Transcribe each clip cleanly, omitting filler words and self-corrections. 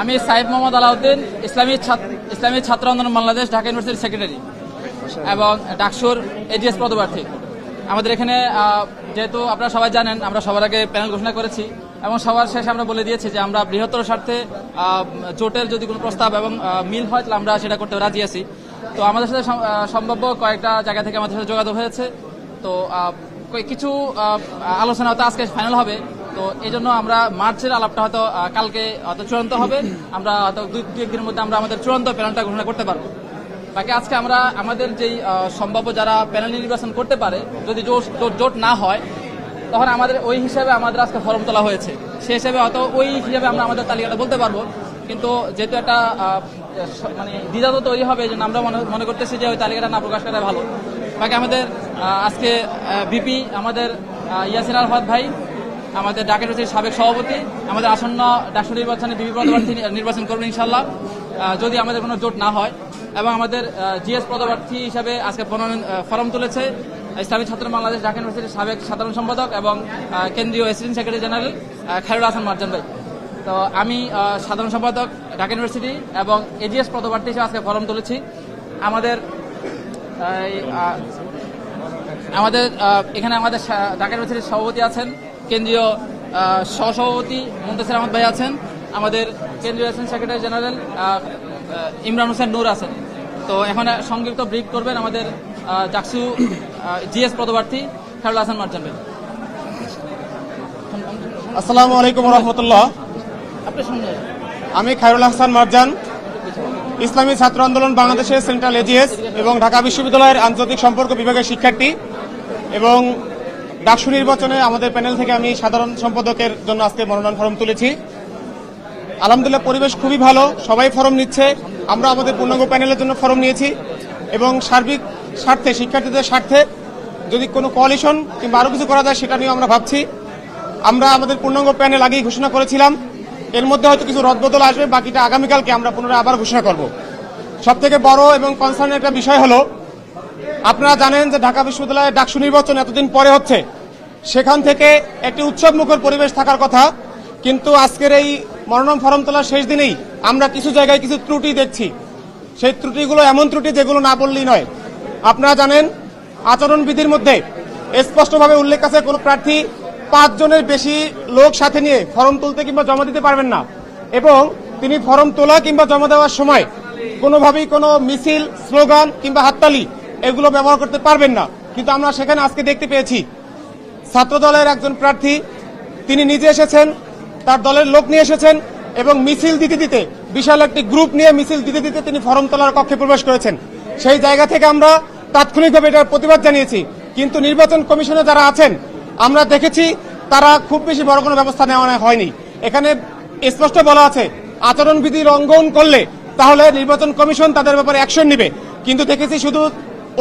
আমি সাইফ মোহাম্মদ আলাউদ্দিন, ইসলামী ছাত্র আন্দোলন বাংলাদেশ, ঢাকা ইউনিভার্সিটির সেক্রেটারি এবং ডাকসুর এজিএস পদপ্রার্থী। আমাদের এখানে যেহেতু আপনারা সবাই জানেন, আমরা সবার আগে প্যানেল ঘোষণা করেছি এবং সবার শেষে আমরা বলে দিয়েছি যে আমরা বৃহত্তর স্বার্থে জোটের যদি কোনো প্রস্তাব এবং মিল হয় তাহলে আমরা সেটা করতে রাজি আছি। তো আমাদের সাথে সম্ভাব্য কয়েকটা জায়গা থেকে আমাদের সাথে যোগাযোগ হয়েছে। তো কিছু আলোচনা হয়তো আজকে ফাইনাল হবে। তো এই জন্য আমরা মার্চের আলাপটা হয়তো কালকে হয়তো চূড়ান্ত হবে। আমরা হয়তো দুই একদিনের মধ্যে আমরা আমাদের চূড়ান্ত প্যানেলটা ঘোষণা করতে পারবো। বাকি আজকে আমরা আমাদের যেই সম্ভাব্য যারা প্যানেল নির্বাচন করতে পারে, যদি জোট না হয় তখন আমাদের ওই হিসাবে আমাদের আজকে ফর্ম তোলা হয়েছে, সেই হিসাবে হয়তো ওই হিসাবে আমরা আমাদের তালিকাটা বলতে পারবো। কিন্তু যেহেতু একটা মানে দ্বিধা তৈরি হবে, এই জন্য আমরা মনে করতেছি যে ওই তালিকাটা না প্রকাশ করাই ভালো। বাকি আমাদের আজকে বিপি আমাদের ইয়াসির আরাফাত ভাই, আমাদের ঢাকা ইউনিভার্সিটির সাবেক সভাপতি, আমাদের আসন্ন ডাকসু নির্বাচনে বিপি পদপ্রার্থী নির্বাচন করবেন ইনশাল্লাহ, যদি আমাদের কোনো জোট না হয়। এবং আমাদের জিএস পদপ্রার্থী হিসাবে আজকে ফর্ম তুলেছে ইসলামী ছাত্র বাংলাদেশ, ঢাকা ইউনিভার্সিটির সাবেক সাধারণ সম্পাদক এবং কেন্দ্রীয় assistant secretary general Khairul Hasan Marjan ভাই। তো আমি সাধারণ সম্পাদক ঢাকা ইউনিভার্সিটি এবং এজিএস পদপ্রার্থী হিসেবে আজকে ফর্ম তুলেছি। আমাদের এখানে আমাদের ঢাকা ইউনিভার্সিটির সভাপতি আছেন, কেন্দ্রীয় সহসভাপতি মুন্তাসির আহমদ ভাই আছেন, আমাদের কেন্দ্রীয় assistant secretary general Imran Hossain Noor আছেন। তো এখন সংক্ষিপ্ত ব্রিফ করবেন আমাদের ডাকসু জিএস পদপ্রার্থী খায়রুল হাসান মারজান ভাই। আসসালামু আলাইকুম রহমতুল্লাহ। আমি খায়রুল হাসান মারজান, ইসলামী ছাত্র আন্দোলন বাংলাদেশের সেন্ট্রাল এজিএস এবং ঢাকা বিশ্ববিদ্যালয়ের আন্তর্জাতিক সম্পর্ক বিভাগের শিক্ষার্থী এবং ডাকসু নির্বাচনে আমাদের প্যানেল থেকে আমি সাধারণ সম্পাদকের জন্য আজকে মনোনয়ন ফর্ম তুলেছি। আলহামদুলিল্লাহ, পরিবেশ খুবই ভালো, সবাই ফর্ম নিচ্ছে। আমরা আমাদের পূর্ণাঙ্গ প্যানেলের জন্য ফর্ম নিয়েছি এবং সার্বিক স্বার্থে, শিক্ষার্থীদের স্বার্থে যদি কোনো কোয়ালিশন কিংবা আরও কিছু করা যায় সেটা নিয়ে আমরা ভাবছি। আমরা আমাদের পূর্ণাঙ্গ প্যানেল আগেই ঘোষণা করেছিলাম, এর মধ্যে হয়তো কিছু রদবদল আসবে, বাকিটা আগামীকালকে আমরা পুনরায় আবার ঘোষণা করব। সবথেকে বড় এবং কনসার্নের একটা বিষয় হলো, আপনারা জানেন যে ঢাকা বিশ্ববিদ্যালয়ের ডাকসু নির্বাচন এতদিন পরে হচ্ছে, সেখান থেকে একটি উৎসব মুখর পরিবেশ থাকার কথা, কিন্তু আজকের এই মনোনয়ন ফর্ম তোলার শেষ দিনেই আমরা কিছু জায়গায় কিছু ত্রুটি দেখছি। সেই ত্রুটিগুলো এমন ত্রুটি যেগুলো না বললেই নয়। আপনারা জানেন আচরণবিধির মধ্যে স্পষ্টভাবে উল্লেখ আছে কোনো প্রার্থী 5 জনের বেশি লোক সাথে নিয়ে ফর্ম তুলতে কিংবা জমা দিতে পারবেন না, এবং তিনি ফর্ম তোলা কিংবা জমা দেওয়ার সময় কোনোভাবেই কোনো মিছিল, স্লোগান কিংবা হাততালি এগুলো ব্যবহার করতে পারবেন না। কিন্তু আমরা সেখানে আজকে দেখতে পেয়েছি ছাত্রদলের একজন প্রার্থী, তিনি নিজে এসেছেন, তার দলের লোক নিয়ে এসেছেন এবং মিছিল দিতে দিতে, বিশাল একটি গ্রুপ নিয়ে মিছিল দিতে দিতে তিনি ফর্ম তোলার কক্ষে প্রবেশ করেছেন। সেই জায়গা থেকে আমরা তাৎক্ষণিকভাবে এটার প্রতিবাদ জানিয়েছি। কিন্তু নির্বাচন কমিশনে যারা আছেন আমরা দেখেছি তারা খুব বেশি বড় কোনো ব্যবস্থা নেওয়া হয়নি। এখানে স্পষ্ট বলা আছে আচরণবিধি লঙ্ঘন করলে তাহলে নির্বাচন কমিশন তাদের ব্যাপারে অ্যাকশন নেবে। কিন্তু দেখেছি শুধু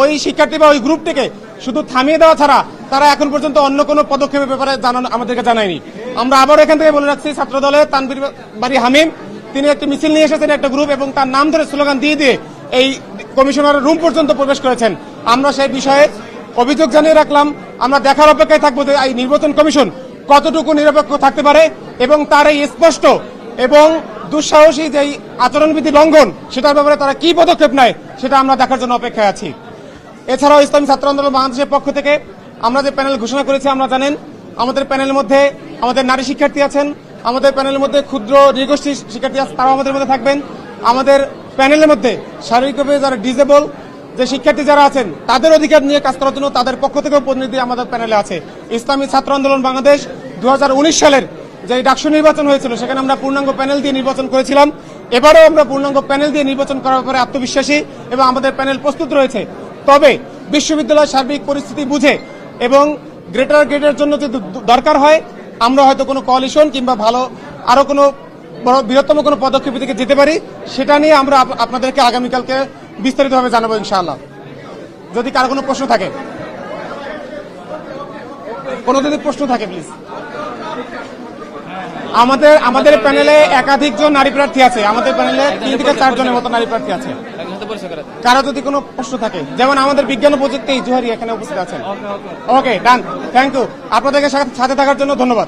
ওই শিক্ষার্থী বা ওই গ্রুপটিকে শুধু থামিয়ে দেওয়া ছাড়া তারা এখন পর্যন্ত অন্য কোনো পদক্ষেপের ব্যাপারে আমাদেরকে জানায়নি। আমরা আবার এখান থেকে বলে রাখছি, ছাত্রদলের তানভীর বাড়ি হামিম তিনি একটি মিছিল নিয়ে এসেছেন, একটা গ্রুপ, এবং তার নাম ধরে স্লোগান দিয়ে দিয়ে এই কমিশনারের রুম পর্যন্ত প্রবেশ করেছেন। আমরা সেই বিষয়ে অভিযোগ জানিয়ে রাখলাম। আমরা দেখার অপেক্ষায় থাকবো যে এই নির্বাচন কমিশন কতটুকু নিরপেক্ষ থাকতে পারে এবং তার এই স্পষ্ট এবং দুঃসাহসী যে আচরণবিধি লঙ্ঘন সেটার ব্যাপারে তারা কি পদক্ষেপ নেয় সেটা আমরা দেখার জন্য অপেক্ষায় আছি। এছাড়াও ইসলামী ছাত্র আন্দোলন বাংলাদেশের পক্ষ থেকে আমরা যে প্যানেল ঘোষণা করেছি, আমরা জানেন আমাদের প্যানেলের মধ্যে আমাদের নারী শিক্ষার্থী আছেন, আমাদের প্যানেলের মধ্যে ক্ষুদ্র নৃগোষ্ঠী শিক্ষার্থী আছে, তারাও আমাদের মধ্যে থাকবেন। আমাদের প্যানেলের মধ্যে শারীরিকভাবে যারা ডিসেবল যে শিক্ষার্থী যারা আছেন তাদের অধিকার নিয়ে কাজ করার জন্য তাদের পক্ষ থেকেও প্রতিনিধি আমাদের প্যানেলে আছে। ইসলামী ছাত্র আন্দোলন বাংলাদেশ 2019 সালের যে ডাকসু নির্বাচন হয়েছিল সেখানে আমরা পূর্ণাঙ্গ প্যানেল দিয়ে নির্বাচন করেছিলাম। এবারও আমরা পূর্ণাঙ্গ প্যানেল দিয়ে নির্বাচন করার ব্যাপারে আত্মবিশ্বাসী এবং আমাদের প্যানেল প্রস্তুত রয়েছে। তবে বিশ্ববিদ্যালয়ের সার্বিক পরিস্থিতি বুঝে এবং গ্রেটার গ্রেডের জন্য যদি দরকার হয় আমরা হয়তো কোনো কোয়ালিশন কিংবা ভালো আরো কোনো বৃহত্তম কোনো পদক্ষেপের দিকে যেতে পারি। সেটা নিয়ে আমরা আপনাদেরকে আগামীকালকে বিস্তারিতভাবে জানাবো ইনশাআল্লাহ। যদি কারো কোনো প্রশ্ন থাকে, কোনো যদি প্রশ্ন থাকে প্লিজ। আমাদের প্যানেলে একাধিক জন নারী প্রার্থী আছে, আমাদের প্যানেলে 3 থেকে 4 জনের মতো নারী প্রার্থী আছে। কারো যদি কোনো প্রশ্ন থাকে, যেমন আমাদের বিজ্ঞান ও প্রযুক্তি জুহারি এখানে উপস্থিত আছেন। ওকে, ডান, থ্যাংক ইউ। আপনাদেরকে সাথে থাকার জন্য ধন্যবাদ।